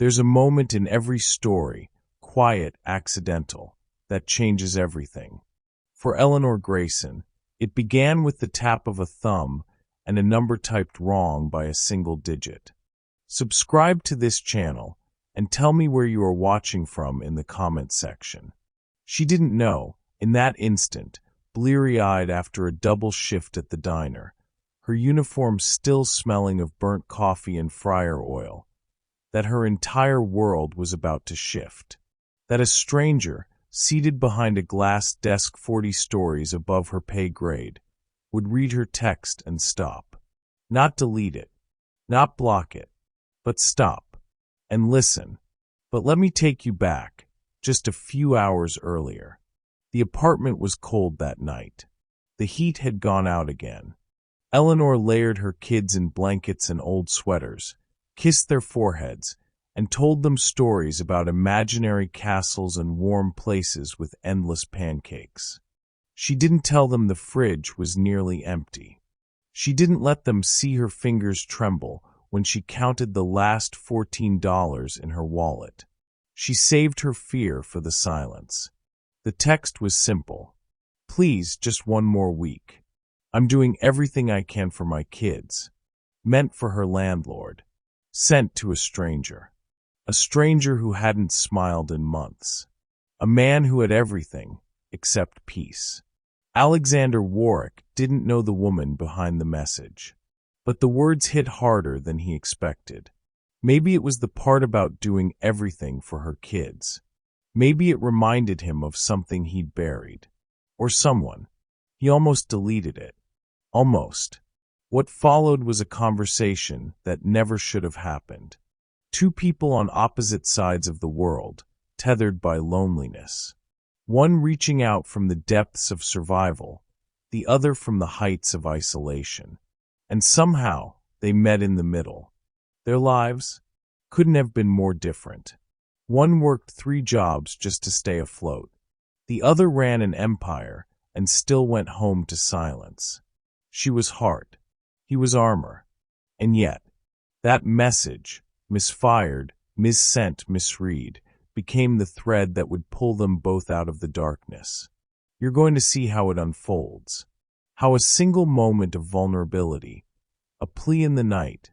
There's a moment in every story, quiet, accidental, that changes everything. For Eleanor Grayson, it began with the tap of a thumb and a number typed wrong by a single digit. Subscribe to this channel and tell me where you are watching from in the comment section. She didn't know, in that instant, bleary-eyed after a double shift at the diner, her uniform still smelling of burnt coffee and fryer oil, that her entire world was about to shift. That a stranger, seated behind a glass desk 40 stories above her pay grade, would read her text and stop. Not delete it, not block it, but stop and listen. But let me take you back, just a few hours earlier. The apartment was cold that night. The heat had gone out again. Eleanor layered her kids in blankets and old sweaters, kissed their foreheads, and told them stories about imaginary castles and warm places with endless pancakes. She didn't tell them the fridge was nearly empty. She didn't let them see her fingers tremble when she counted the last $14 in her wallet. She saved her fear for the silence. The text was simple. Please, just one more week. I'm doing everything I can for my kids. Meant for her landlord. Sent to a stranger. A stranger who hadn't smiled in months. A man who had everything except peace. Alexander Warwick didn't know the woman behind the message. But the words hit harder than he expected. Maybe it was the part about doing everything for her kids. Maybe it reminded him of something he'd buried. Or someone. He almost deleted it. Almost. What followed was a conversation that never should have happened. Two people on opposite sides of the world, tethered by loneliness. One reaching out from the depths of survival, the other from the heights of isolation. And somehow, they met in the middle. Their lives couldn't have been more different. One worked 3 jobs just to stay afloat. The other ran an empire and still went home to silence. She was heart. He was armor. And yet, that message, misfired, missent, misread, became the thread that would pull them both out of the darkness. You're going to see how it unfolds. How a single moment of vulnerability, a plea in the night,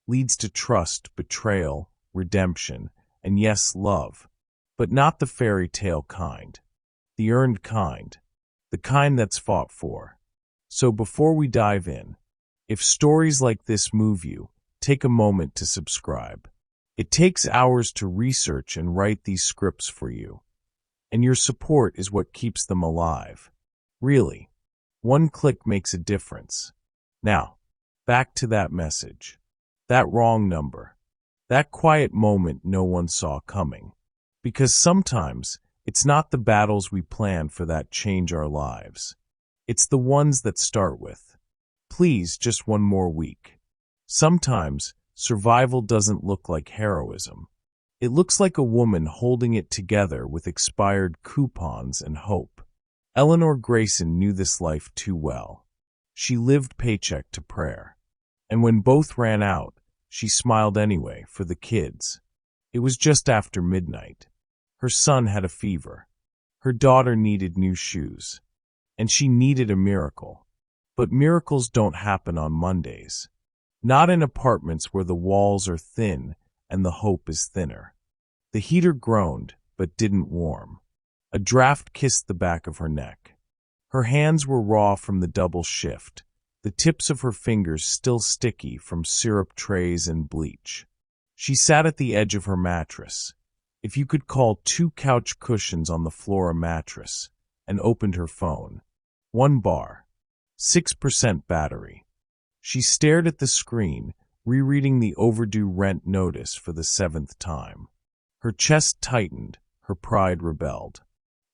leads to trust, betrayal, redemption, and yes, love. But not the fairy tale kind. The earned kind. The kind that's fought for. So before we dive in, if stories like this move you, take a moment to subscribe. It takes hours to research and write these scripts for you. And your support is what keeps them alive. Really. One click makes a difference. Now, back to that message. That wrong number. That quiet moment no one saw coming. Because sometimes, it's not the battles we plan for that change our lives. It's the ones that start with, please, just one more week. Sometimes, survival doesn't look like heroism. It looks like a woman holding it together with expired coupons and hope. Eleanor Grayson knew this life too well. She lived paycheck to prayer. And when both ran out, she smiled anyway for the kids. It was just after midnight. Her son had a fever. Her daughter needed new shoes. And she needed a miracle. But miracles don't happen on Mondays. Not in apartments where the walls are thin and the hope is thinner. The heater groaned, but didn't warm. A draft kissed the back of her neck. Her hands were raw from the double shift, the tips of her fingers still sticky from syrup trays and bleach. She sat at the edge of her mattress, if you could call 2 couch cushions on the floor a mattress, and opened her phone. 1 bar. 6% battery. She stared at the screen, rereading the overdue rent notice for the 7th time. Her chest tightened, her pride rebelled.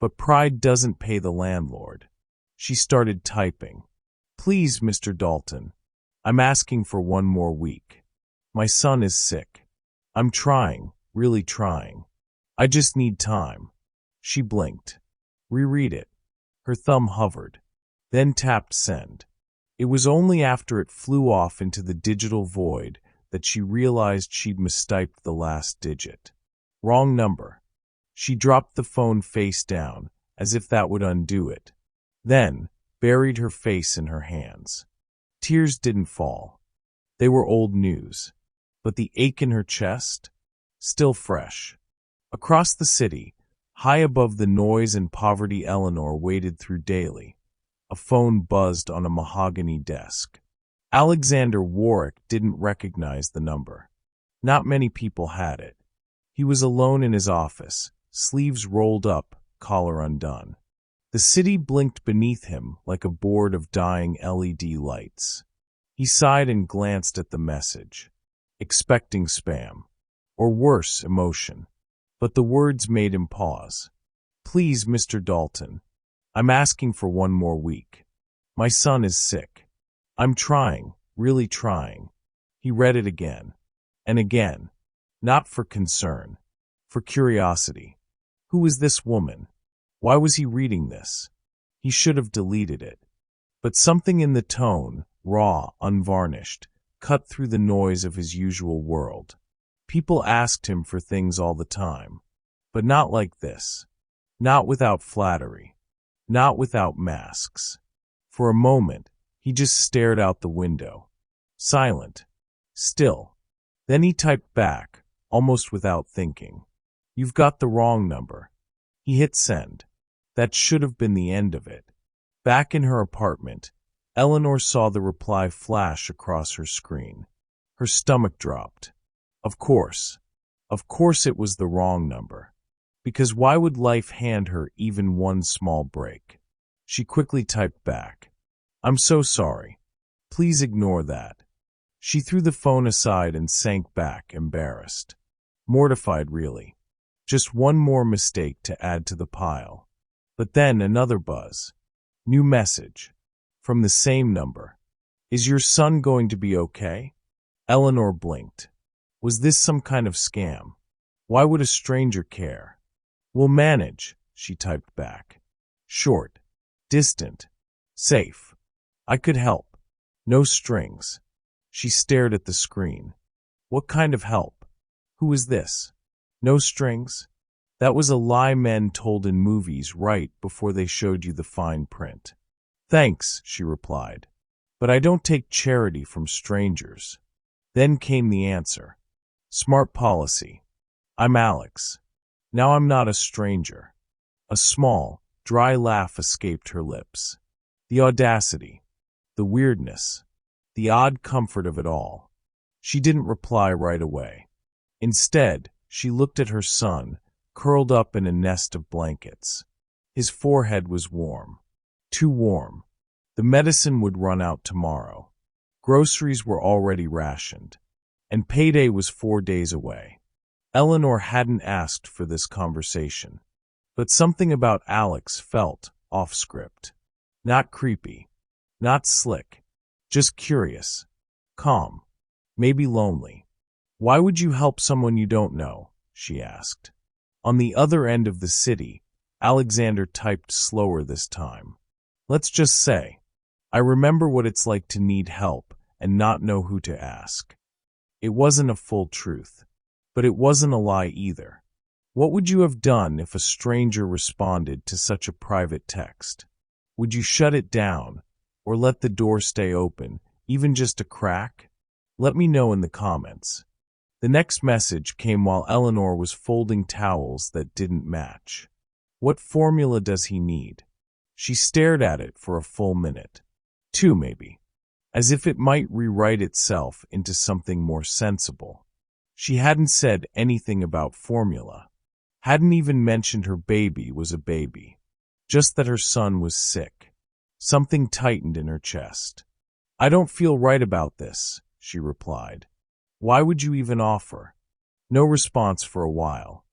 But pride doesn't pay the landlord. She started typing. Please, Mr. Dalton. I'm asking for 1 more week. My son is sick. I'm trying, really trying. I just need time. She blinked. Reread it. Her thumb hovered. Then tapped send. It was only after it flew off into the digital void that she realized she'd mistyped the last digit. Wrong number. She dropped the phone face down, as if that would undo it. Then, buried her face in her hands. Tears didn't fall. They were old news. But the ache in her chest? Still fresh. Across the city, high above the noise and poverty Eleanor waded through daily, a phone buzzed on a mahogany desk. Alexander Warwick didn't recognize the number. Not many people had it. He was alone in his office, sleeves rolled up, collar undone. The city blinked beneath him like a board of dying LED lights. He sighed and glanced at the message, expecting spam, or worse, emotion. But the words made him pause. Please, Mr. Dalton, I'm asking for one more week. My son is sick. I'm trying, really trying. He read it again, and again, not for concern, for curiosity. Who was this woman? Why was he reading this? He should have deleted it. But something in the tone, raw, unvarnished, cut through the noise of his usual world. People asked him for things all the time, but not like this. Not without flattery. Not without masks. For a moment, he just stared out the window. Silent. Still. Then he typed back, almost without thinking. You've got the wrong number. He hit send. That should have been the end of it. Back in her apartment, Eleanor saw the reply flash across her screen. Her stomach dropped. Of course it was the wrong number. Because why would life hand her even one small break? She quickly typed back, I'm so sorry. Please ignore that. She threw the phone aside and sank back, embarrassed. Mortified, really. Just one more mistake to add to the pile. But then another buzz. New message. From the same number. Is your son going to be okay? Eleanor blinked. Was this some kind of scam? Why would a stranger care? We'll manage, she typed back. Short. Distant. Safe. I could help. No strings. She stared at the screen. What kind of help? Who is this? No strings? That was a lie men told in movies right before they showed you the fine print. Thanks, she replied. But I don't take charity from strangers. Then came the answer. Smart policy. I'm Alex. Now I'm not a stranger. A small, dry laugh escaped her lips. The audacity. The weirdness. The odd comfort of it all. She didn't reply right away. Instead, she looked at her son, curled up in a nest of blankets. His forehead was warm. Too warm. The medicine would run out tomorrow. Groceries were already rationed. And payday was 4 days away. Eleanor hadn't asked for this conversation. But something about Alex felt off-script. Not creepy. Not slick. Just curious. Calm. Maybe lonely. Why would you help someone you don't know? She asked. On the other end of the city, Alexander typed slower this time. Let's just say, I remember what it's like to need help and not know who to ask. It wasn't a full truth, but it wasn't a lie either. What would you have done if a stranger responded to such a private text? Would you shut it down, or let the door stay open, even just a crack? Let me know in the comments. The next message came while Eleanor was folding towels that didn't match. What formula does he need? She stared at it for a full minute. 2 maybe. As if it might rewrite itself into something more sensible. She hadn't said anything about formula. Hadn't even mentioned her baby was a baby. Just that her son was sick. Something tightened in her chest. I don't feel right about this, she replied. Why would you even offer? No response for a while.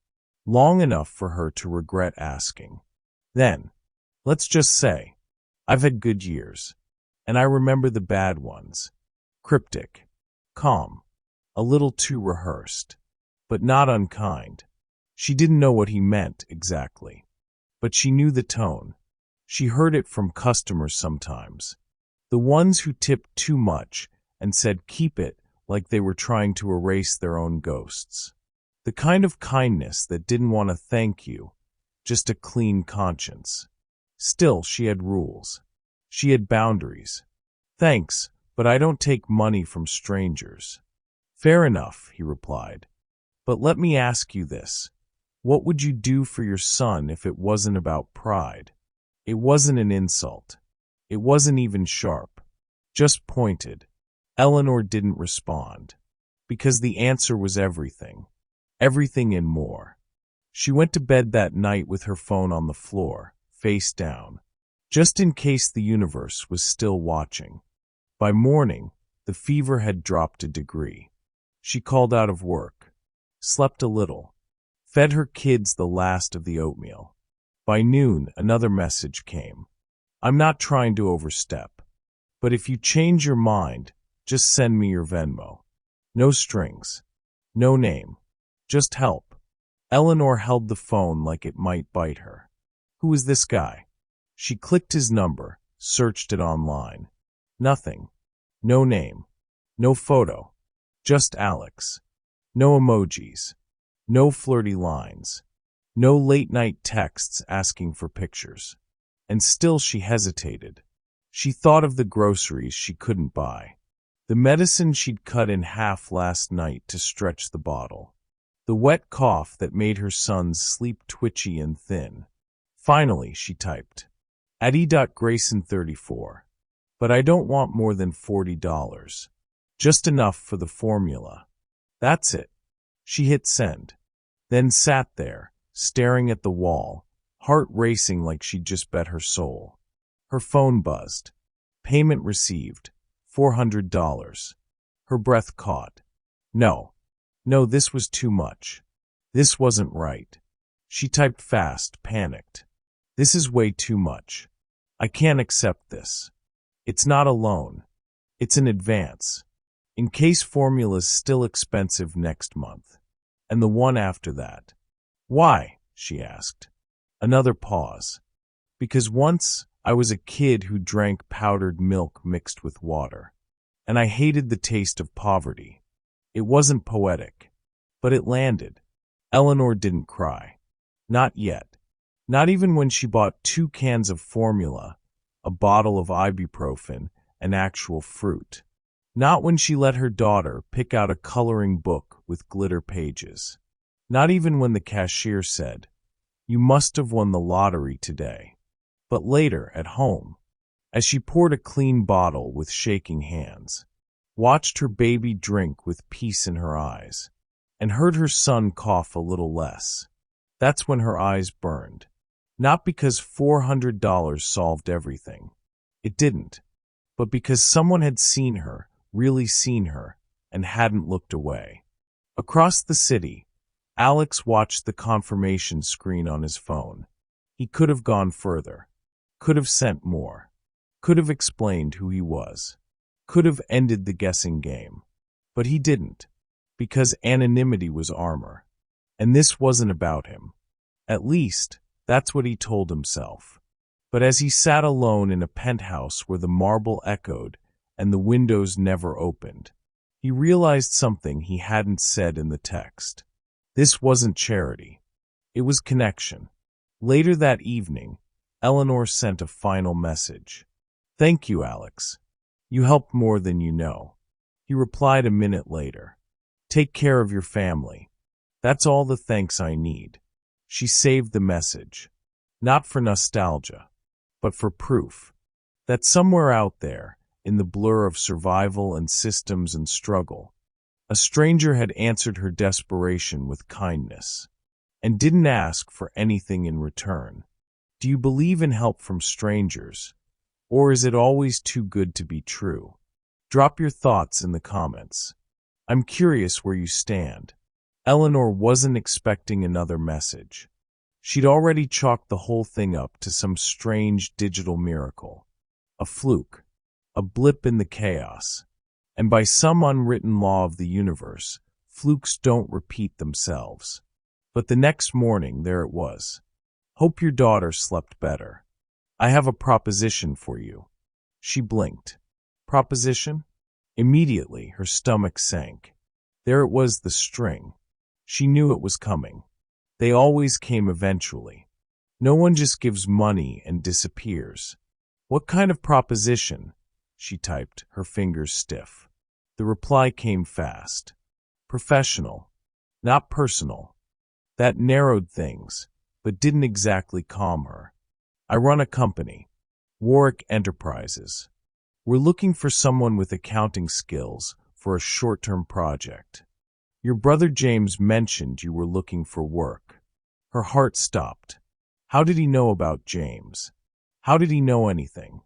Long enough for her to regret asking. Then, let's just say, I've had good years. And I remember the bad ones. Cryptic. Calm. A little too rehearsed. But not unkind. She didn't know what he meant exactly. But she knew the tone. She heard it from customers sometimes. The ones who tipped too much and said keep it like they were trying to erase their own ghosts. The kind of kindness that didn't want to thank you, just a clean conscience. Still, she had rules. She had boundaries. Thanks, but I don't take money from strangers. Fair enough, he replied. But let me ask you this. What would you do for your son if it wasn't about pride? It wasn't an insult. It wasn't even sharp. Just pointed. Eleanor didn't respond. Because the answer was everything. Everything and more. She went to bed that night with her phone on the floor, face down, just in case the universe was still watching. By morning, the fever had dropped a degree. She called out of work, slept a little, fed her kids the last of the oatmeal. By noon, another message came. I'm not trying to overstep, but if you change your mind, just send me your Venmo. No strings, no name, just help. Eleanor held the phone like it might bite her. Who is this guy? She clicked his number, searched it online. Nothing. No name. No photo. Just Alex. No emojis. No flirty lines. No late-night texts asking for pictures. And still she hesitated. She thought of the groceries she couldn't buy. The medicine she'd cut in half last night to stretch the bottle. The wet cough that made her son's sleep twitchy and thin. Finally, she typed, at E.Grayson34. But I don't want more than $40. Just enough for the formula. That's it. She hit send. Then sat there, staring at the wall, heart racing like she'd just bet her soul. Her phone buzzed. Payment received. $400. Her breath caught. No, this was too much. This wasn't right. She typed fast, panicked. This is way too much. I can't accept this. It's not a loan. It's an advance. In case formula's still expensive next month. And the one after that. Why? She asked. Another pause. Because once I was a kid who drank powdered milk mixed with water. And I hated the taste of poverty. It wasn't poetic. But it landed. Eleanor didn't cry. Not yet. Not even when she bought 2 cans of formula, a bottle of ibuprofen, and actual fruit. Not when she let her daughter pick out a coloring book with glitter pages. Not even when the cashier said, "You must have won the lottery today." But later, at home, as she poured a clean bottle with shaking hands, watched her baby drink with peace in her eyes, and heard her son cough a little less. That's when her eyes burned. Not because $400 solved everything. It didn't. But because someone had seen her, really seen her, and hadn't looked away. Across the city, Alex watched the confirmation screen on his phone. He could have gone further. Could have sent more. Could have explained who he was. Could have ended the guessing game. But he didn't. Because anonymity was armor. And this wasn't about him. At least, that's what he told himself. But as he sat alone in a penthouse where the marble echoed and the windows never opened, he realized something he hadn't said in the text. This wasn't charity. It was connection. Later that evening, Eleanor sent a final message. "Thank you, Alex. You helped more than you know." He replied a minute later. "Take care of your family. That's all the thanks I need." She saved the message. Not for nostalgia, but for proof that somewhere out there, in the blur of survival and systems and struggle, a stranger had answered her desperation with kindness and didn't ask for anything in return. Do you believe in help from strangers, or is it always too good to be true? Drop your thoughts in the comments. I'm curious where you stand. Eleanor wasn't expecting another message. She'd already chalked the whole thing up to some strange digital miracle. A fluke. A blip in the chaos. And by some unwritten law of the universe, flukes don't repeat themselves. But the next morning, there it was. "Hope your daughter slept better. I have a proposition for you." She blinked. "Proposition?" Immediately, her stomach sank. There it was, the string. She knew it was coming. They always came eventually. No one just gives money and disappears. What kind of proposition? She typed, her fingers stiff. The reply came fast. Professional, not personal. That narrowed things, but didn't exactly calm her. I run a company, Warwick Enterprises. We're looking for someone with accounting skills for a short-term project. Your brother James mentioned you were looking for work. Her heart stopped. How did he know about James? How did he know anything?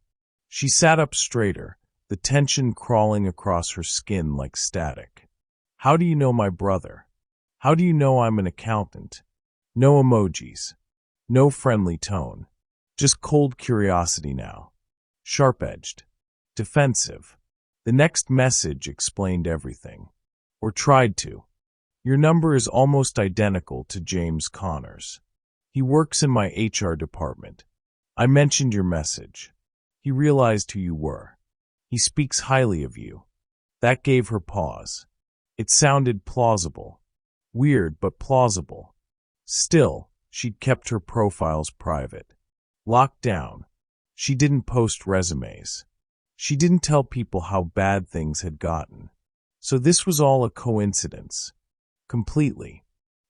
She sat up straighter, the tension crawling across her skin like static. How do you know my brother? How do you know I'm an accountant? No emojis. No friendly tone. Just cold curiosity now. Sharp-edged. Defensive. The next message explained everything. Or tried to. Your number is almost identical to James Connor's. He works in my HR department. I mentioned your message. He realized who you were. He speaks highly of you. That gave her pause. It sounded plausible. Weird, but plausible. Still, she'd kept her profiles private. Locked down. She didn't post resumes. She didn't tell people how bad things had gotten. So this was all a coincidence. Completely.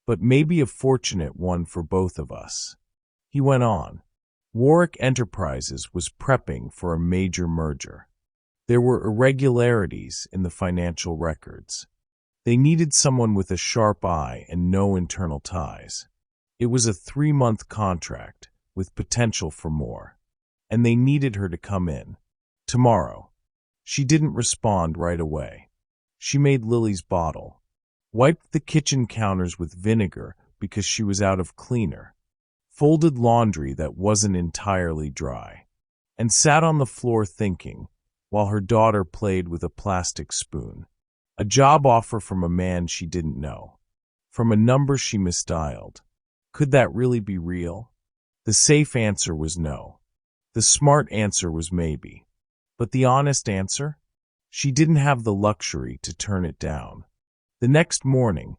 But maybe a fortunate one for both of us. He went on. Warwick Enterprises was prepping for a major merger. There were irregularities in the financial records. They needed someone with a sharp eye and no internal ties. It was a 3-month contract with potential for more. And they needed her to come in. Tomorrow. She didn't respond right away. She made Lily's bottle. Wiped the kitchen counters with vinegar because she was out of cleaner. Folded laundry that wasn't entirely dry. And sat on the floor thinking, while her daughter played with a plastic spoon. A job offer from a man she didn't know. From a number she misdialed. Could that really be real? The safe answer was no. The smart answer was maybe. But the honest answer? She didn't have the luxury to turn it down. The next morning,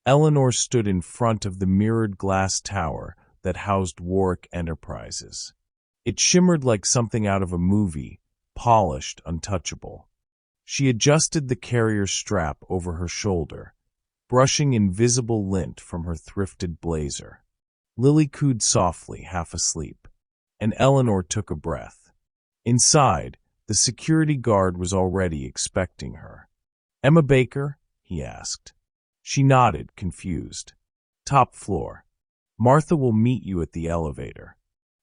Eleanor stood in front of the mirrored glass tower that housed Warwick Enterprises. It shimmered like something out of a movie, polished, untouchable. She adjusted the carrier strap over her shoulder, brushing invisible lint from her thrifted blazer. Lily cooed softly, half asleep, and Eleanor took a breath. Inside, the security guard was already expecting her. "Emma Baker?" he asked. She nodded, confused. "Top floor. Martha will meet you at the elevator."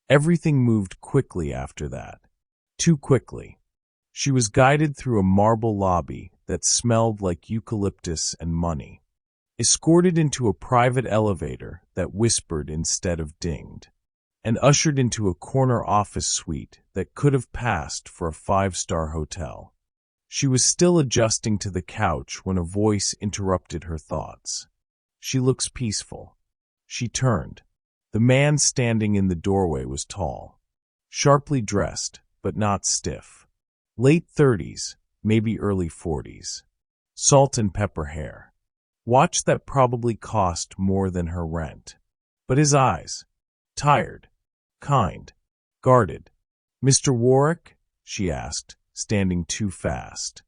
Everything moved quickly after that. Too quickly. She was guided through a marble lobby that smelled like eucalyptus and money. Escorted into a private elevator that whispered instead of dinged. And ushered into a corner office suite that could have passed for a 5-star hotel. She was still adjusting to the couch when a voice interrupted her thoughts. "She looks peaceful." She turned. The man standing in the doorway was tall. Sharply dressed, but not stiff. Late 30s, maybe early 40s. Salt and pepper hair. Watch that probably cost more than her rent. But his eyes. Tired. Kind. Guarded. "Mr. Warwick?" she asked, standing too fast.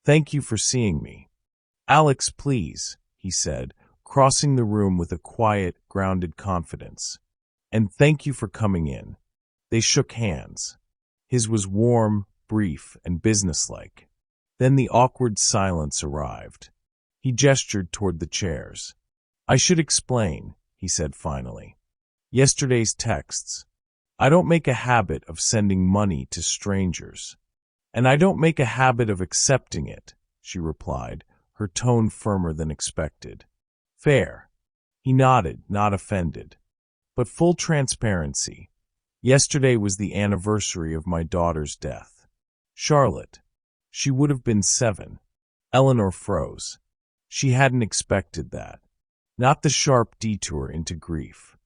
"Thank you for seeing me." "Alex, please," he said, crossing the room with a quiet, grounded confidence. "And thank you for coming in." They shook hands. His was warm, brief, and businesslike. Then the awkward silence arrived. He gestured toward the chairs. "I should explain," he said finally. "Yesterday's texts. I don't make a habit of sending money to strangers. And I don't make a habit of accepting it," she replied, her tone firmer than expected. "Fair." He nodded, not offended. "But full transparency. Yesterday was the anniversary of my daughter's death. Charlotte. She would have been 7. Eleanor froze. She hadn't expected that. Not the sharp detour into grief.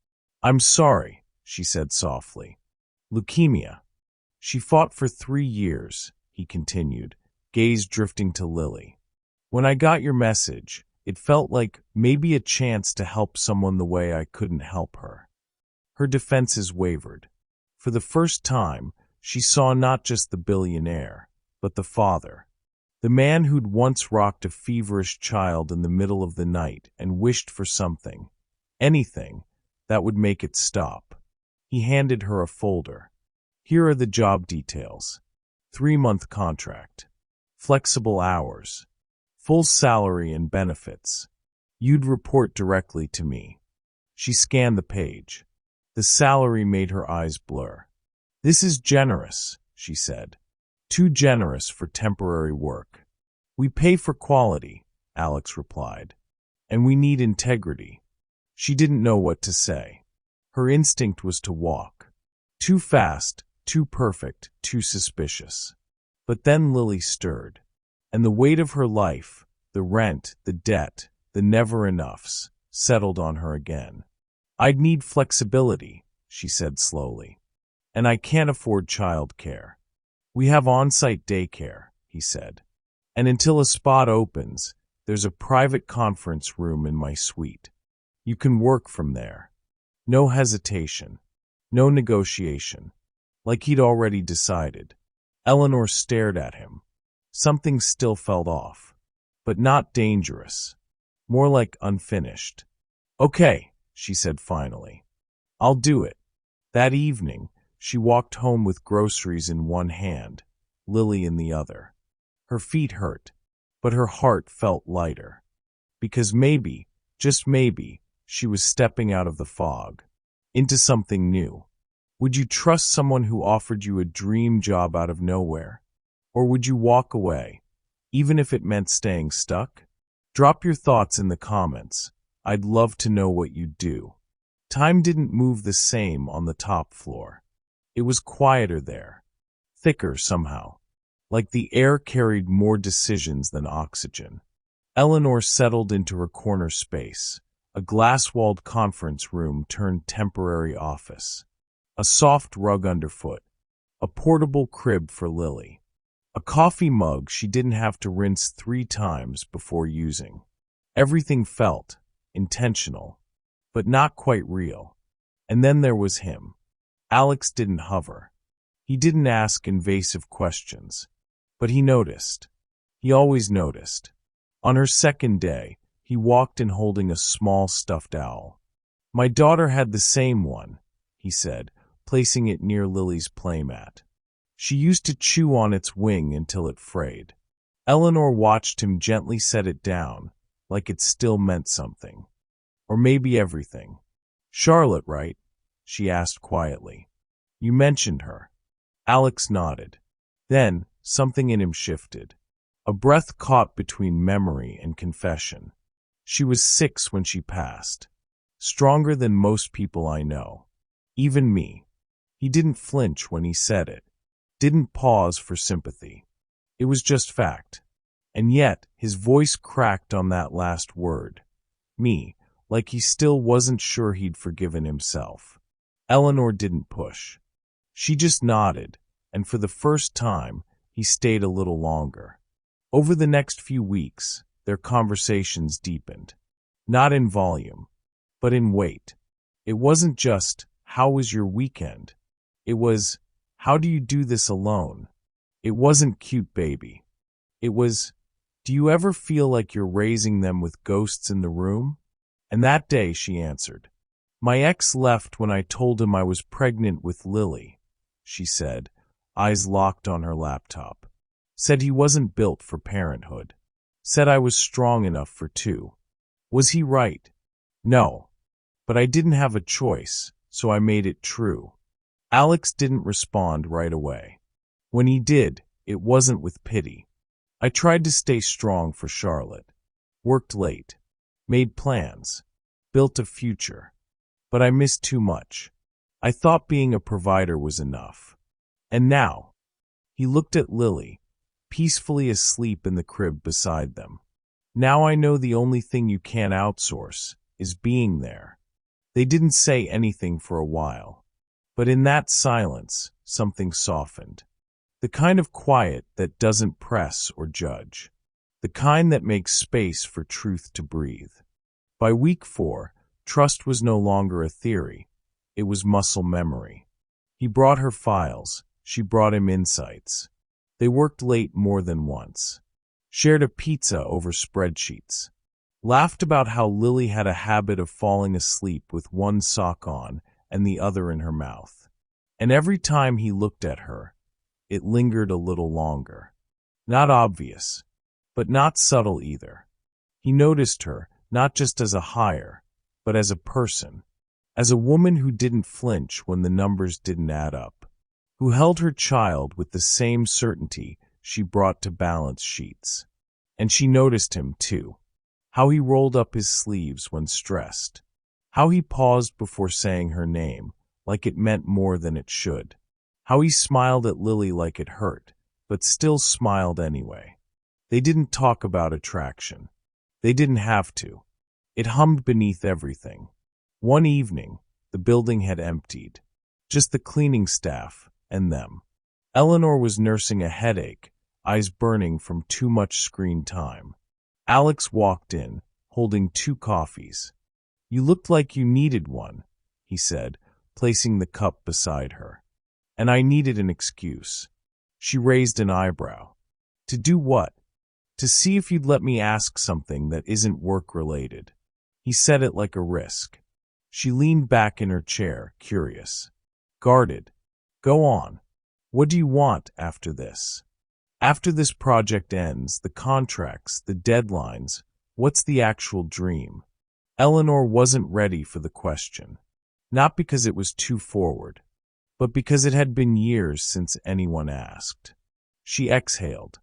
"I'm sorry," she said softly. "Leukemia. She fought for 3 years," he continued, gaze drifting to Lily. When I got your message, it felt like maybe a chance to help someone the way I couldn't help her. Her defenses wavered. For the first time, she saw not just the billionaire, but the father. The man who'd once rocked a feverish child in the middle of the night and wished for something, anything, that would make it stop. He handed her a folder. Here are the job details. 3-month contract. Flexible hours. Full salary and benefits. You'd report directly to me. She scanned the page. The salary made her eyes blur. This is generous, she said. Too generous for temporary work. We pay for quality, Alex replied. And we need integrity. She didn't know what to say. Her instinct was to walk. Too fast, too perfect, too suspicious. But then Lily stirred. And the weight of her life, the rent, the debt, the never-enoughs, settled on her again. I'd need flexibility, she said slowly. And I can't afford childcare. We have on-site daycare, he said. And until a spot opens, there's a private conference room in my suite. You can work from there. No hesitation. No negotiation. Like he'd already decided. Eleanor stared at him. Something still felt off. But not dangerous. More like unfinished. Okay, she said finally. I'll do it. That evening, she walked home with groceries in one hand, Lily in the other. Her feet hurt, but her heart felt lighter. Because maybe, just maybe, she was stepping out of the fog, into something new. Would you trust someone who offered you a dream job out of nowhere? Or would you walk away, even if it meant staying stuck? Drop your thoughts in the comments. I'd love to know what you'd do. Time didn't move the same on the top floor. It was quieter there, thicker somehow, like the air carried more decisions than oxygen. Eleanor settled into her corner space, a glass-walled conference room turned temporary office. A soft rug underfoot, a portable crib for Lily, a coffee mug she didn't have to rinse 3 times before using. Everything felt intentional, but not quite real. And then there was him. Alex didn't hover. He didn't ask invasive questions. But he noticed. He always noticed. On her second day, he walked in holding a small stuffed owl. My daughter had the same one, he said, placing it near Lily's playmat. She used to chew on its wing until it frayed. Eleanor watched him gently set it down, like it still meant something. Or maybe everything. Charlotte, right? She asked quietly. You mentioned her. Alex nodded. Then, something in him shifted. A breath caught between memory and confession. She was 6 when she passed. Stronger than most people I know. Even me. He didn't flinch when he said it. Didn't pause for sympathy. It was just fact. And yet, his voice cracked on that last word. Me, like he still wasn't sure he'd forgiven himself. Eleanor didn't push. She just nodded, and for the first time, he stayed a little longer. Over the next few weeks, their conversations deepened. Not in volume, but in weight. It wasn't just, how was your weekend? It was, how do you do this alone? It wasn't cute, baby. It was, do you ever feel like you're raising them with ghosts in the room? And that day she answered. My ex left when I told him I was pregnant with Lily, she said, eyes locked on her laptop. Said he wasn't built for parenthood. Said I was strong enough for 2. Was he right? No. But I didn't have a choice, so I made it true. Alex didn't respond right away. When he did, it wasn't with pity. I tried to stay strong for Charlotte. Worked late. Made plans. Built a future. But I missed too much. I thought being a provider was enough. And now, he looked at Lily, peacefully asleep in the crib beside them. Now I know the only thing you can't outsource is being there. They didn't say anything for a while. But in that silence, something softened. The kind of quiet that doesn't press or judge. The kind that makes space for truth to breathe. By week 4, trust was no longer a theory. It was muscle memory. He brought her files. She brought him insights. They worked late more than once. Shared a pizza over spreadsheets. Laughed about how Lily had a habit of falling asleep with one sock on and the other in her mouth. And every time he looked at her, it lingered a little longer. Not obvious, but not subtle either. He noticed her, not just as a hire, but as a person. As a woman who didn't flinch when the numbers didn't add up. Who held her child with the same certainty she brought to balance sheets. And she noticed him, too. How he rolled up his sleeves when stressed. How he paused before saying her name, like it meant more than it should. How he smiled at Lily like it hurt, but still smiled anyway. They didn't talk about attraction. They didn't have to. It hummed beneath everything. One evening, the building had emptied. Just the cleaning staff and them. Eleanor was nursing a headache, eyes burning from too much screen time. Alex walked in, holding 2 coffees. "You looked like you needed one," he said, placing the cup beside her. "And I needed an excuse." She raised an eyebrow. "To do what?" "To see if you'd let me ask something that isn't work-related." He said it like a risk. She leaned back in her chair, curious. Guarded. "Go on. What do you want after this? After this project ends, the contracts, the deadlines, what's the actual dream?" Eleanor wasn't ready for the question. Not because it was too forward, but because it had been years since anyone asked. She exhaled.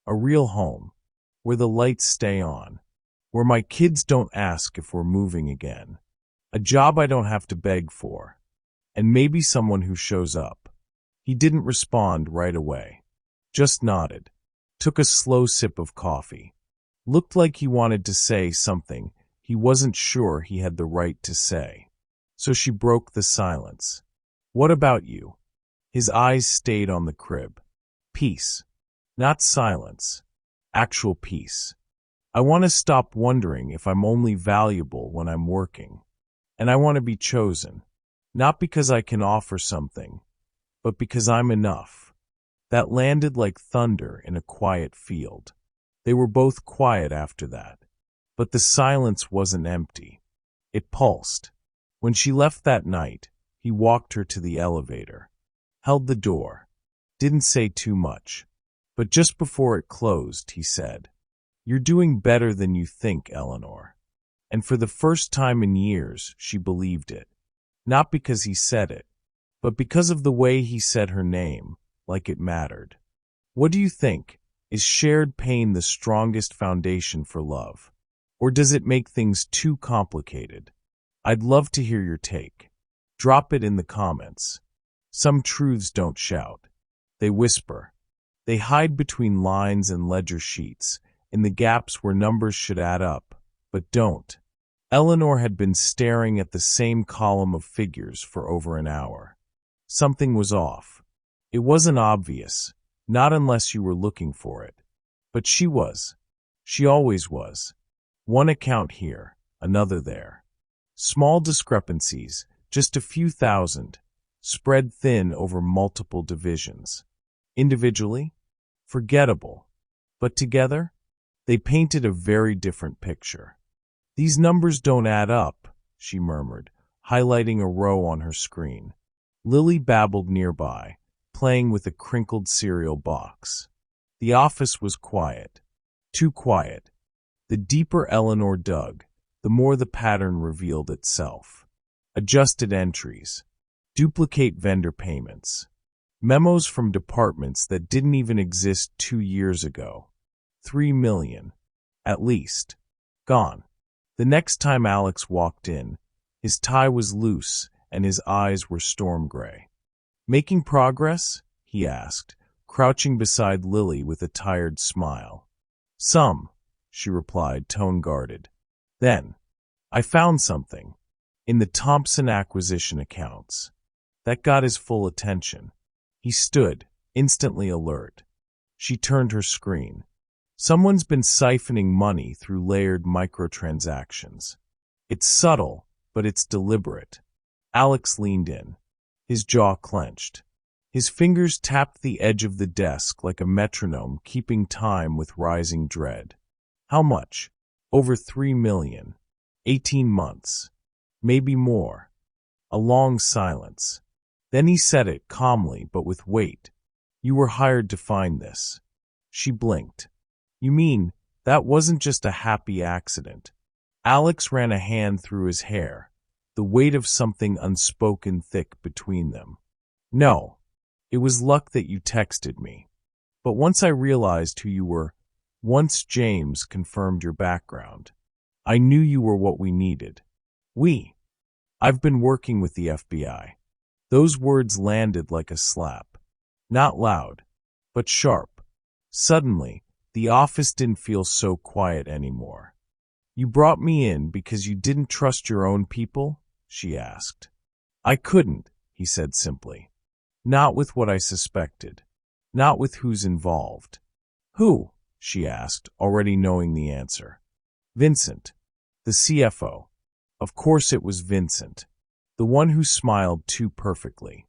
"A real home, where the lights stay on, where my kids don't ask if we're moving again. A job I don't have to beg for. And maybe someone who shows up." He didn't respond right away. Just nodded. Took a slow sip of coffee. Looked like he wanted to say something he wasn't sure he had the right to say. So she broke the silence. "What about you?" His eyes stayed on the crib. "Peace. Not silence. Actual peace. I want to stop wondering if I'm only valuable when I'm working. And I want to be chosen. Not because I can offer something, but because I'm enough." That landed like thunder in a quiet field. They were both quiet after that. But the silence wasn't empty. It pulsed. When she left that night, he walked her to the elevator. Held the door. Didn't say too much. But just before it closed, he said, "You're doing better than you think, Eleanor." And for the first time in years, she believed it. Not because he said it, but because of the way he said her name, like it mattered. What do you think? Is shared pain the strongest foundation for love? Or does it make things too complicated? I'd love to hear your take. Drop it in the comments. Some truths don't shout. They whisper. They hide between lines and ledger sheets, in the gaps where numbers should add up, but don't. Eleanor had been staring at the same column of figures for over an hour. Something was off. It wasn't obvious, not unless you were looking for it. But she was. She always was. One account here, another there. Small discrepancies, just a few thousand, spread thin over multiple divisions. Individually? Forgettable. But together? They painted a very different picture. "These numbers don't add up," she murmured, highlighting a row on her screen. Lily babbled nearby, playing with a crinkled cereal box. The office was quiet. Too quiet. The deeper Eleanor dug, the more the pattern revealed itself. Adjusted entries. Duplicate vendor payments. Memos from departments that didn't even exist 2 years ago. 3 million. At least. Gone. The next time Alex walked in, his tie was loose and his eyes were storm gray. "Making progress?" he asked, crouching beside Lily with a tired smile. "Some," she replied, tone-guarded. Then, "I found something. In the Thompson acquisition accounts." That got his full attention. He stood, instantly alert. She turned her screen. Someone's been siphoning money through layered microtransactions. It's subtle, but it's deliberate. Alex leaned in. His jaw clenched. His fingers tapped the edge of the desk like a metronome, keeping time with rising dread. How much? Over 3 million. 18 months. Maybe more. A long silence. Then he said it calmly but with weight. You were hired to find this. She blinked. You mean, that wasn't just a happy accident? Alex ran a hand through his hair, the weight of something unspoken thick between them. No, it was luck that you texted me. But once I realized who you were, once James confirmed your background, I knew you were what we needed. I've been working with the FBI. Those words landed like a slap. Not loud, but sharp. Suddenly, the office didn't feel so quiet anymore. You brought me in because you didn't trust your own people? She asked. I couldn't, he said simply. Not with what I suspected. Not with who's involved. Who? She asked, already knowing the answer. Vincent, the CFO. Of course it was Vincent. The one who smiled too perfectly.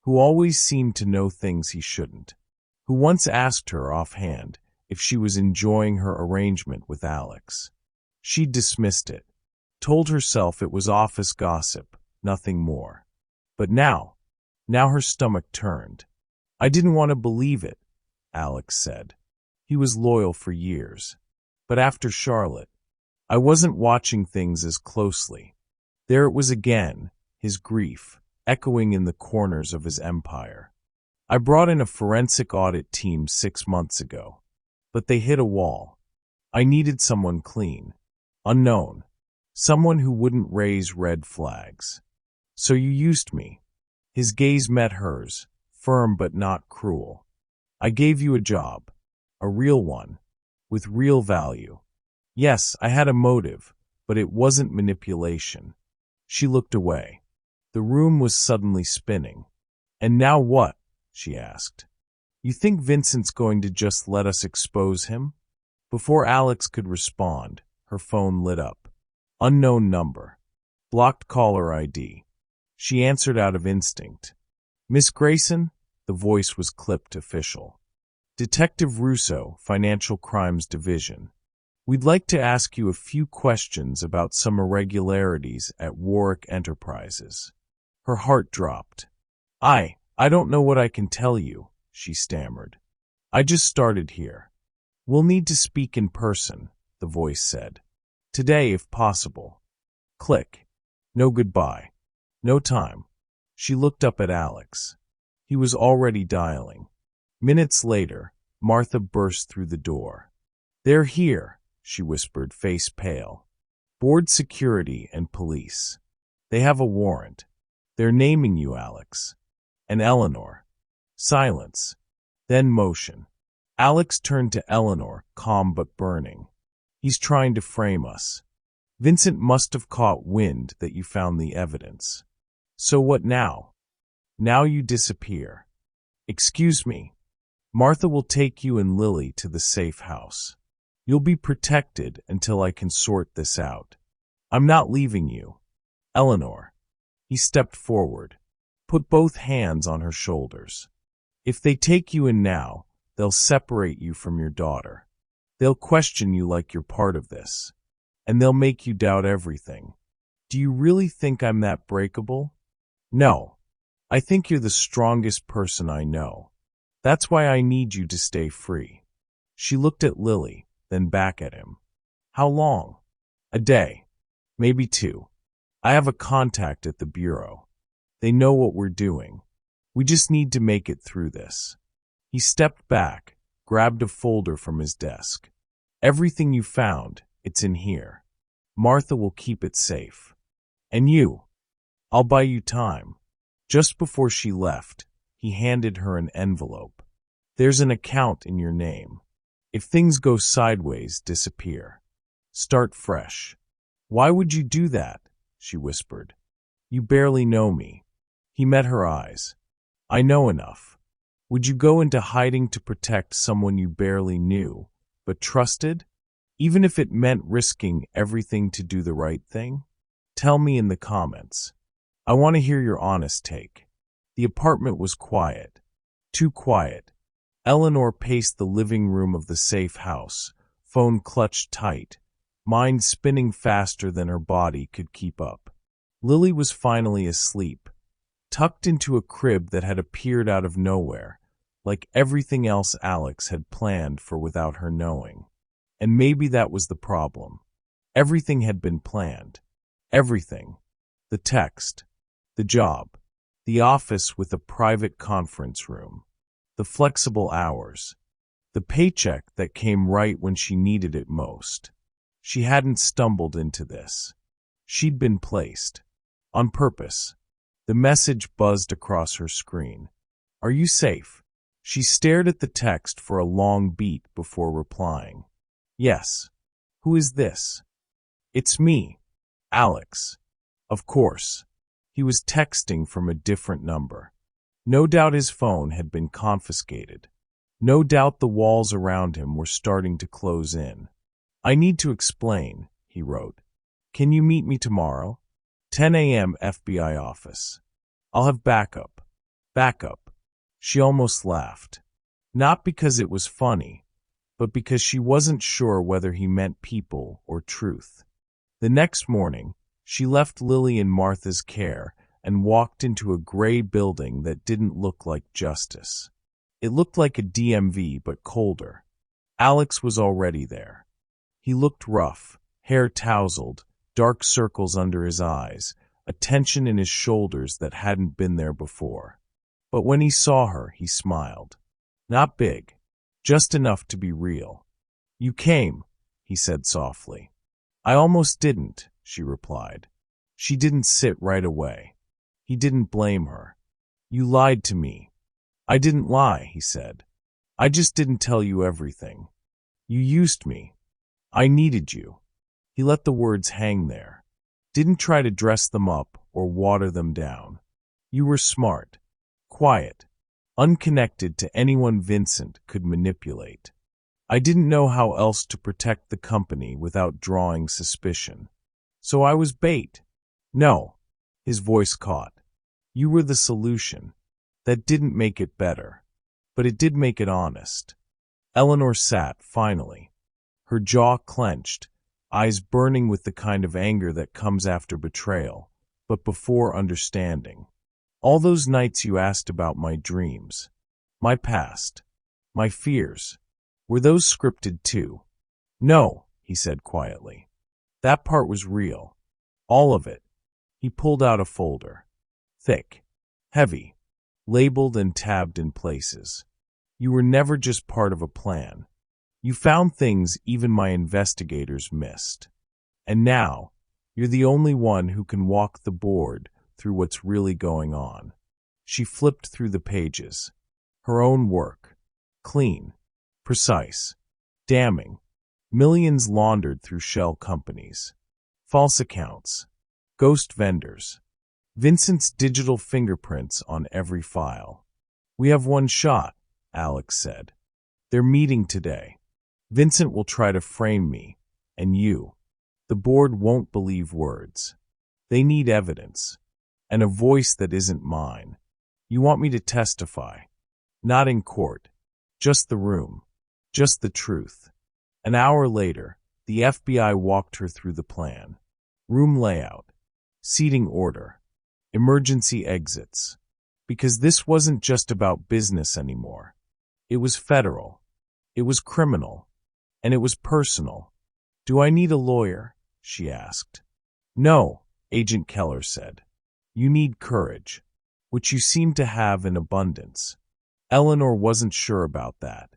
Who always seemed to know things he shouldn't. Who once asked her offhand if she was enjoying her arrangement with Alex. She dismissed it. Told herself it was office gossip, nothing more. But now her stomach turned. I didn't want to believe it, Alex said. He was loyal for years. But after Charlotte, I wasn't watching things as closely. There it was again, his grief, echoing in the corners of his empire. I brought in a forensic audit team 6 months ago, but they hit a wall. I needed someone clean, unknown, someone who wouldn't raise red flags. So you used me. His gaze met hers, firm but not cruel. I gave you a job, a real one, with real value. Yes, I had a motive, but it wasn't manipulation. She looked away. The room was suddenly spinning. And now what? She asked. You think Vincent's going to just let us expose him? Before Alex could respond, her phone lit up. Unknown number. Blocked caller ID. She answered out of instinct. Miss Grayson? The voice was clipped official. Detective Russo, Financial Crimes Division. We'd like to ask you a few questions about some irregularities at Warwick Enterprises. Her heart dropped. I don't know what I can tell you, she stammered. I just started here. We'll need to speak in person, the voice said. Today, if possible. Click. No goodbye. No time. She looked up at Alex. He was already dialing. Minutes later, Martha burst through the door. They're here, she whispered, face pale. Board security and police. They have a warrant. They're naming you, Alex. And Eleanor. Silence. Then motion. Alex turned to Eleanor, calm but burning. He's trying to frame us. Vincent must have caught wind that you found the evidence. So what now? Now you disappear. Excuse me. Martha will take you and Lily to the safe house. You'll be protected until I can sort this out. I'm not leaving you. Eleanor. He stepped forward, put both hands on her shoulders. If they take you in now, they'll separate you from your daughter. They'll question you like you're part of this. And they'll make you doubt everything. Do you really think I'm that breakable? No. I think you're the strongest person I know. That's why I need you to stay free. She looked at Lily, then back at him. How long? A day. Maybe 2. I have a contact at the bureau. They know what we're doing. We just need to make it through this. He stepped back, grabbed a folder from his desk. Everything you found, it's in here. Martha will keep it safe. And you? I'll buy you time. Just before she left, he handed her an envelope. There's an account in your name. If things go sideways, disappear. Start fresh. Why would you do that? She whispered. You barely know me. He met her eyes. I know enough. Would you go into hiding to protect someone you barely knew, but trusted? Even if it meant risking everything to do the right thing? Tell me in the comments. I want to hear your honest take. The apartment was quiet. Too quiet. Eleanor paced the living room of the safe house, phone clutched tight, mind spinning faster than her body could keep up. Lily was finally asleep, tucked into a crib that had appeared out of nowhere, like everything else Alex had planned for without her knowing. And maybe that was the problem. Everything had been planned. Everything. The text, the job, the office with a private conference room, the flexible hours, the paycheck that came right when she needed it most. She hadn't stumbled into this. She'd been placed. On purpose. The message buzzed across her screen. Are you safe? She stared at the text for a long beat before replying. Yes. Who is this? It's me, Alex. Of course. He was texting from a different number. No doubt his phone had been confiscated. No doubt the walls around him were starting to close in. I need to explain, he wrote. Can you meet me tomorrow? 10 a.m. FBI office. I'll have backup. Backup. She almost laughed. Not because it was funny, but because she wasn't sure whether he meant people or truth. The next morning, she left Lily in Martha's care and walked into a gray building that didn't look like justice. It looked like a DMV, but colder. Alex was already there. He looked rough, hair tousled, dark circles under his eyes, a tension in his shoulders that hadn't been there before. But when he saw her, he smiled. Not big, just enough to be real. You came, he said softly. I almost didn't, she replied. She didn't sit right away. He didn't blame her. You lied to me. I didn't lie, he said. I just didn't tell you everything. You used me. I needed you. He let the words hang there. Didn't try to dress them up or water them down. You were smart, quiet, unconnected to anyone Vincent could manipulate. I didn't know how else to protect the company without drawing suspicion. So I was bait. No, his voice caught. You were the solution. That didn't make it better, but it did make it honest. Eleanor sat, finally. Her jaw clenched, eyes burning with the kind of anger that comes after betrayal, but before understanding. All those nights you asked about my dreams, my past, my fears, were those scripted too? No, he said quietly. That part was real. All of it. He pulled out a folder. Thick, heavy, labeled and tabbed in places. You were never just part of a plan. You found things even my investigators missed. And now, you're the only one who can walk the board through what's really going on. She flipped through the pages. Her own work. Clean. Precise. Damning. Millions laundered through shell companies. False accounts. Ghost vendors. Vincent's digital fingerprints on every file. We have one shot, Alex said. They're meeting today. Vincent will try to frame me, and you. The board won't believe words. They need evidence, and a voice that isn't mine. You want me to testify. Not in court. Just the room. Just the truth. An hour later, the FBI walked her through the plan. Room layout. Seating order. Emergency exits. Because this wasn't just about business anymore. It was federal. It was criminal. And it was personal. Do I need a lawyer? She asked. No, Agent Keller said. You need courage, which you seem to have in abundance. Eleanor wasn't sure about that,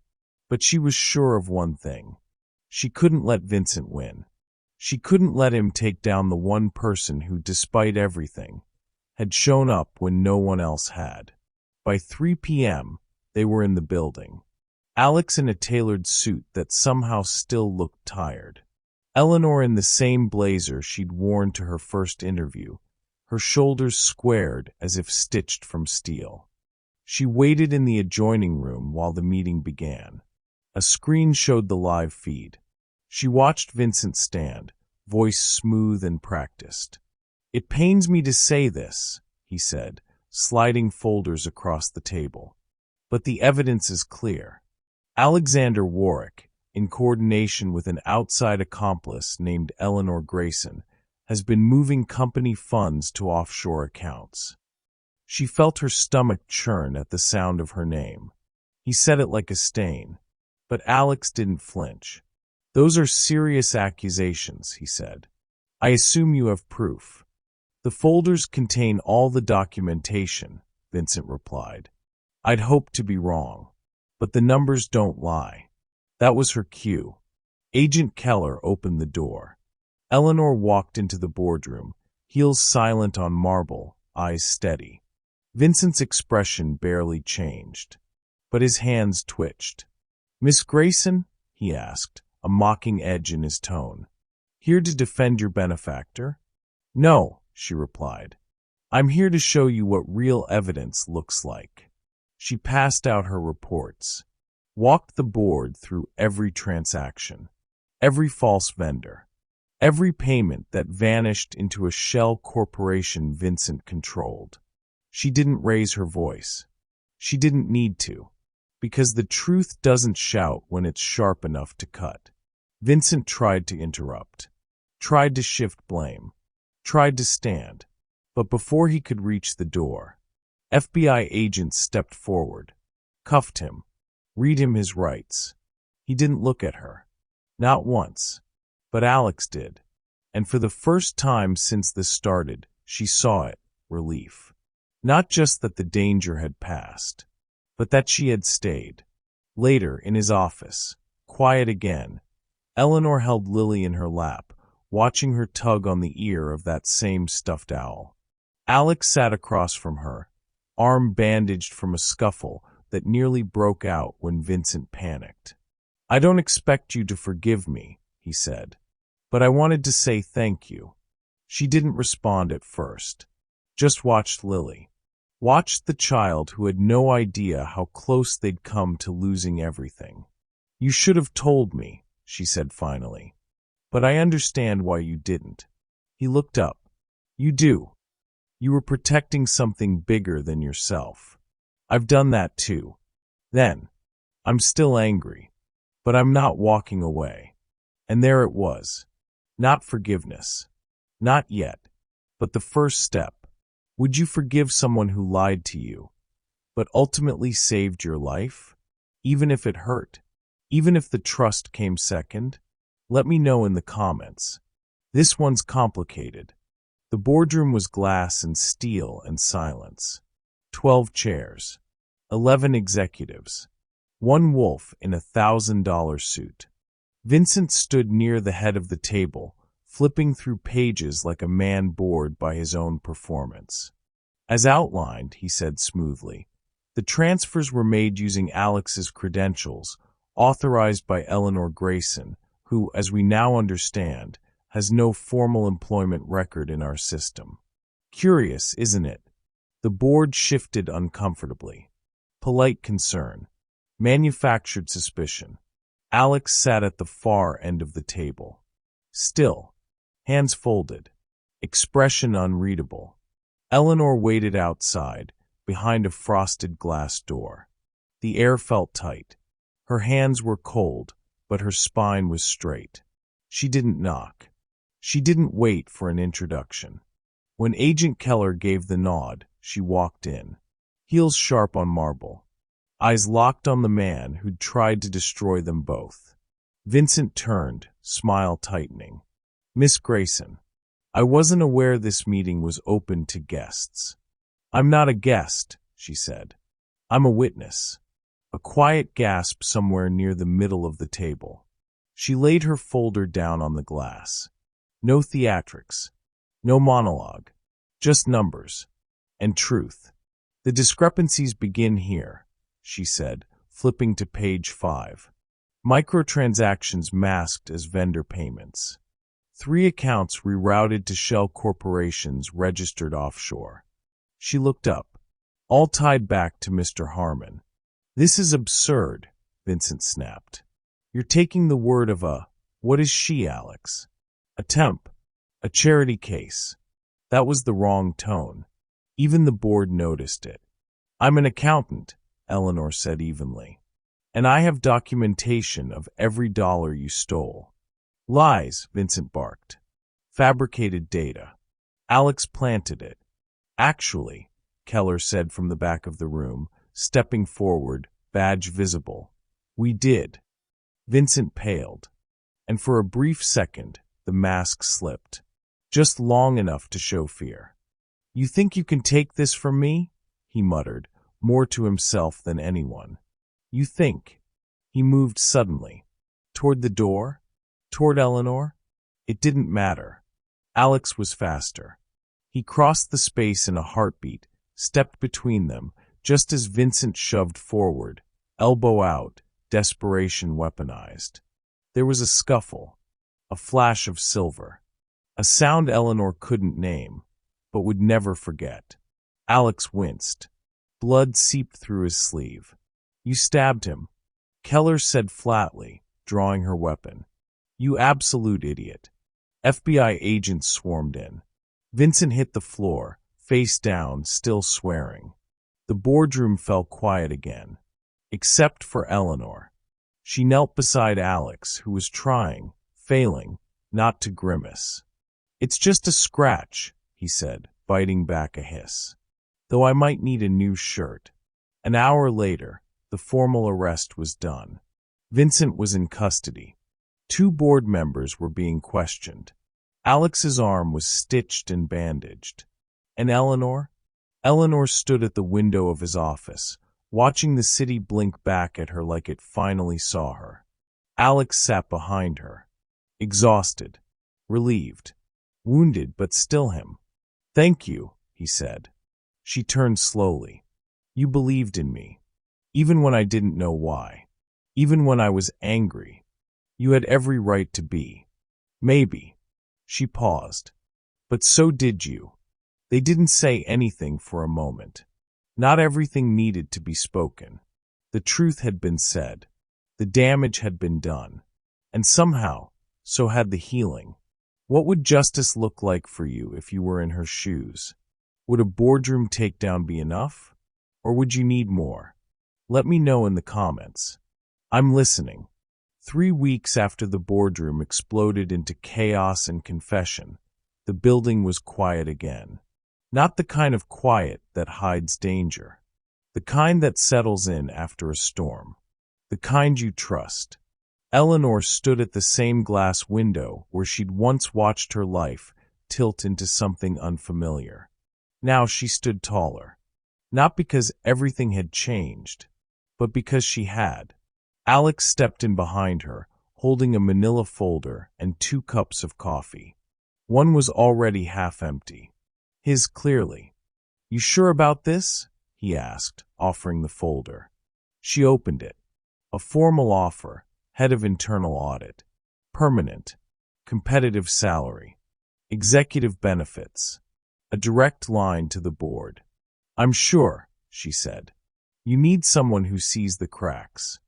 but she was sure of one thing. She couldn't let Vincent win. She couldn't let him take down the one person who, despite everything, had shown up when no one else had. By 3 p.m., they were in the building. Alex in a tailored suit that somehow still looked tired. Eleanor in the same blazer she'd worn to her first interview, her shoulders squared as if stitched from steel. She waited in the adjoining room while the meeting began. A screen showed the live feed. She watched Vincent stand, voice smooth and practiced. "It pains me to say this," he said, sliding folders across the table. "But the evidence is clear. Alexander Warwick, in coordination with an outside accomplice named Eleanor Grayson, has been moving company funds to offshore accounts." She felt her stomach churn at the sound of her name. He said it like a stain, but Alex didn't flinch. "Those are serious accusations," he said. "I assume you have proof." "The folders contain all the documentation," Vincent replied. "I'd hoped to be wrong, but the numbers don't lie." That was her cue. Agent Keller opened the door. Eleanor walked into the boardroom, heels silent on marble, eyes steady. Vincent's expression barely changed, but his hands twitched. "Miss Grayson?" he asked, a mocking edge in his tone. "Here to defend your benefactor?" "No," she replied. "I'm here to show you what real evidence looks like." She passed out her reports, walked the board through every transaction, every false vendor, every payment that vanished into a shell corporation Vincent controlled. She didn't raise her voice. She didn't need to, because the truth doesn't shout when it's sharp enough to cut. Vincent tried to interrupt, tried to shift blame, tried to stand, but before he could reach the door, FBI agents stepped forward, cuffed him, read him his rights. He didn't look at her. Not once. But Alex did. And for the first time since this started, she saw it, relief. Not just that the danger had passed, but that she had stayed. Later, in his office, quiet again, Eleanor held Lily in her lap, watching her tug on the ear of that same stuffed owl. Alex sat across from her, arm bandaged from a scuffle that nearly broke out when Vincent panicked. "I don't expect you to forgive me," he said, "but I wanted to say thank you." She didn't respond at first, just watched Lily. Watched the child who had no idea how close they'd come to losing everything. "You should have told me," she said finally. "But I understand why you didn't." He looked up. "You do. You were protecting something bigger than yourself. I've done that too. Then, I'm still angry, but I'm not walking away." And there it was. Not forgiveness. Not yet. But the first step. Would you forgive someone who lied to you, but ultimately saved your life? Even if it hurt? Even if the trust came second? Let me know in the comments. This one's complicated. The boardroom was glass and steel and silence. 12 chairs. 11 executives. One wolf in a $1,000 suit. Vincent stood near the head of the table, flipping through pages like a man bored by his own performance. "As outlined," he said smoothly, "the transfers were made using Alex's credentials, authorized by Eleanor Grayson, who, as we now understand, has no formal employment record in our system." Curious, isn't it? The board shifted uncomfortably. Polite concern. Manufactured suspicion. Alex sat at the far end of the table. Still. Hands folded. Expression unreadable. Eleanor waited outside, behind a frosted glass door. The air felt tight. Her hands were cold, but her spine was straight. She didn't knock. She didn't wait for an introduction. When Agent Keller gave the nod, she walked in. Heels sharp on marble. Eyes locked on the man who'd tried to destroy them both. Vincent turned, smile tightening. "Miss Grayson, I wasn't aware this meeting was open to guests." "I'm not a guest," she said. "I'm a witness." A quiet gasp somewhere near the middle of the table. She laid her folder down on the glass. No theatrics. No monologue. Just numbers. And truth. "The discrepancies begin here," she said, flipping to page 5. Microtransactions masked as vendor payments. 3 accounts rerouted to shell corporations registered offshore. She looked up. all tied back to Mr. Harmon. This is absurd, Vincent snapped. You're taking the word of what is she, Alex? A temp, a charity case. That was the wrong tone. Even the board noticed it. I'm an accountant, Eleanor said evenly. And I have documentation of every dollar you stole. Lies, Vincent barked. Fabricated data. Alex planted it. Actually, Keller said from the back of the room, stepping forward, badge visible. We did. Vincent paled. And for a brief second, the mask slipped. Just long enough to show fear. You think you can take this from me? He muttered, more to himself than anyone. You think. He moved suddenly. Toward the door? Toward Eleanor? It didn't matter. Alex was faster. He crossed the space in a heartbeat, stepped between them, just as Vincent shoved forward, elbow out, desperation weaponized. There was a scuffle, a flash of silver, a sound Eleanor couldn't name, but would never forget. Alex winced. Blood seeped through his sleeve. You stabbed him, Keller said flatly, drawing her weapon. You absolute idiot. FBI agents swarmed in. Vincent hit the floor, face down, still swearing. The boardroom fell quiet again, except for Eleanor. She knelt beside Alex, who was trying, failing, not to grimace. It's just a scratch, he said, biting back a hiss. Though I might need a new shirt. An hour later, the formal arrest was done. Vincent was in custody. 2 board members were being questioned. Alex's arm was stitched and bandaged. And Eleanor? Eleanor stood at the window of his office, watching the city blink back at her like it finally saw her. Alex sat behind her, exhausted, relieved, wounded but still him. Thank you, he said. She turned slowly. You believed in me, even when I didn't know why, even when I was angry. You had every right to be. Maybe. She paused. But so did you. They didn't say anything for a moment. Not everything needed to be spoken. The truth had been said. The damage had been done. And somehow, so had the healing. What would justice look like for you if you were in her shoes? Would a boardroom takedown be enough? Or would you need more? Let me know in the comments. I'm listening. 3 weeks after the boardroom exploded into chaos and confession, the building was quiet again. Not the kind of quiet that hides danger. The kind that settles in after a storm. The kind you trust. Eleanor stood at the same glass window where she'd once watched her life tilt into something unfamiliar. Now she stood taller. Not because everything had changed, but because she had. Alex stepped in behind her, holding a manila folder and 2 cups of coffee. One was already half empty. His clearly. You sure about this? He asked, offering the folder. She opened it. A formal offer, head of internal audit. Permanent. Competitive salary. Executive benefits. A direct line to the board. I'm sure, she said. You need someone who sees the cracks.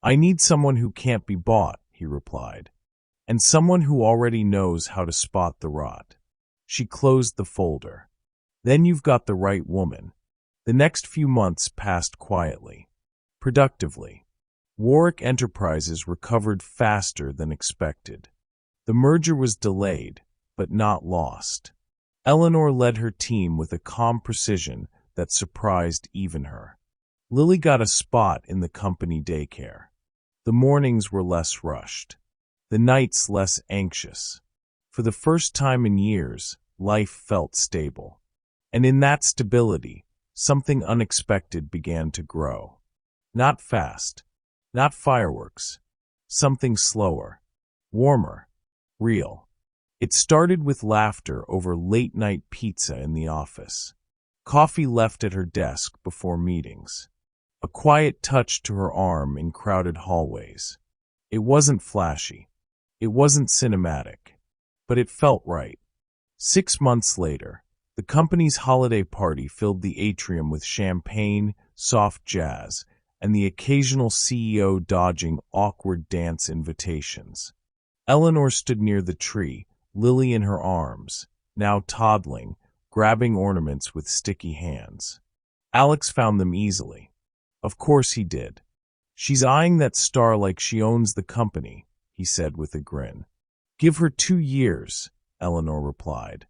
I need someone who can't be bought, he replied. And someone who already knows how to spot the rot. She closed the folder. Then you've got the right woman. The next few months passed quietly. Productively. Warwick Enterprises recovered faster than expected. The merger was delayed, but not lost. Eleanor led her team with a calm precision that surprised even her. Lily got a spot in the company daycare. The mornings were less rushed. The nights less anxious. For the first time in years, life felt stable. And in that stability, something unexpected began to grow. Not fast. Not fireworks. Something slower. Warmer. Real. It started with laughter over late-night pizza in the office. Coffee left at her desk before meetings. A quiet touch to her arm in crowded hallways. It wasn't flashy. It wasn't cinematic. But it felt right. 6 months later, The company's holiday party filled the atrium with champagne, soft jazz, and the occasional CEO dodging awkward dance invitations. Eleanor stood near the tree, Lily in her arms, now toddling, grabbing ornaments with sticky hands. Alex found them easily. Of course he did. She's eyeing that star like she owns the company, he said with a grin. Give her 2 years, Eleanor replied.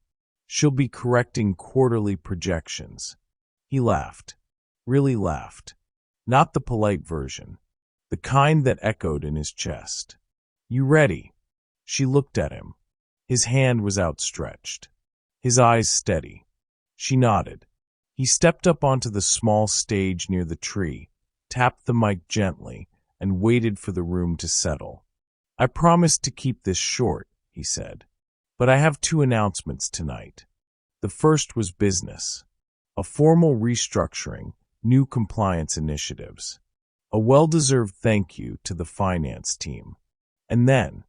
She'll be correcting quarterly projections. He laughed. Really laughed. Not the polite version. The kind that echoed in his chest. You ready? She looked at him. His hand was outstretched. His eyes steady. She nodded. He stepped up onto the small stage near the tree, tapped the mic gently, and waited for the room to settle. I promised to keep this short, he said. But I have 2 announcements tonight. The first was business. A formal restructuring, new compliance initiatives. A well-deserved thank you to the finance team. And then,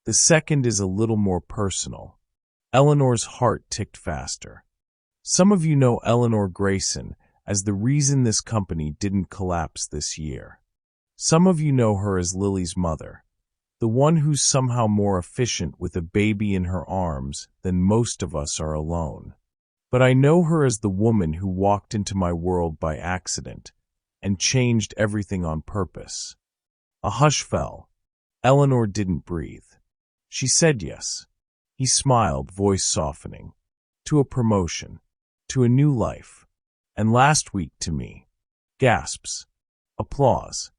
the second is a little more personal. Eleanor's heart ticked faster. Some of you know Eleanor Grayson as the reason this company didn't collapse this year. Some of you know her as Lily's mother, the one who's somehow more efficient with a baby in her arms than most of us are alone. But I know her as the woman who walked into my world by accident and changed everything on purpose. A hush fell. Eleanor didn't breathe. She said yes. He smiled, voice softening. To a promotion. To a new life. And last week to me. Gasps. Applause.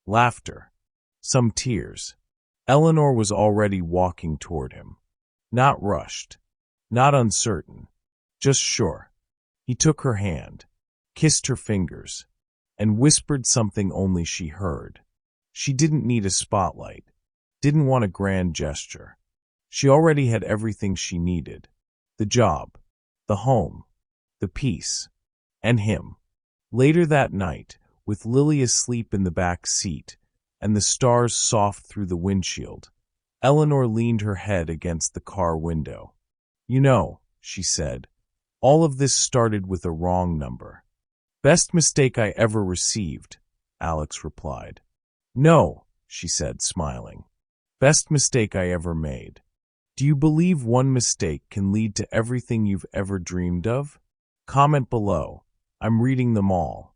Laughter. Some tears. Eleanor was already walking toward him. Not rushed. Not uncertain. Just sure. He took her hand, kissed her fingers, and whispered something only she heard. She didn't need a spotlight. Didn't want a grand gesture. She already had everything she needed. The job. The home. The peace. And him. Later that night, with Lily asleep in the back seat, and the stars soft through the windshield, Eleanor leaned her head against the car window. You know, she said, all of this started with a wrong number. Best mistake I ever received, Alex replied. No, she said, smiling. Best mistake I ever made. Do you believe one mistake can lead to everything you've ever dreamed of? Comment below. I'm reading them all.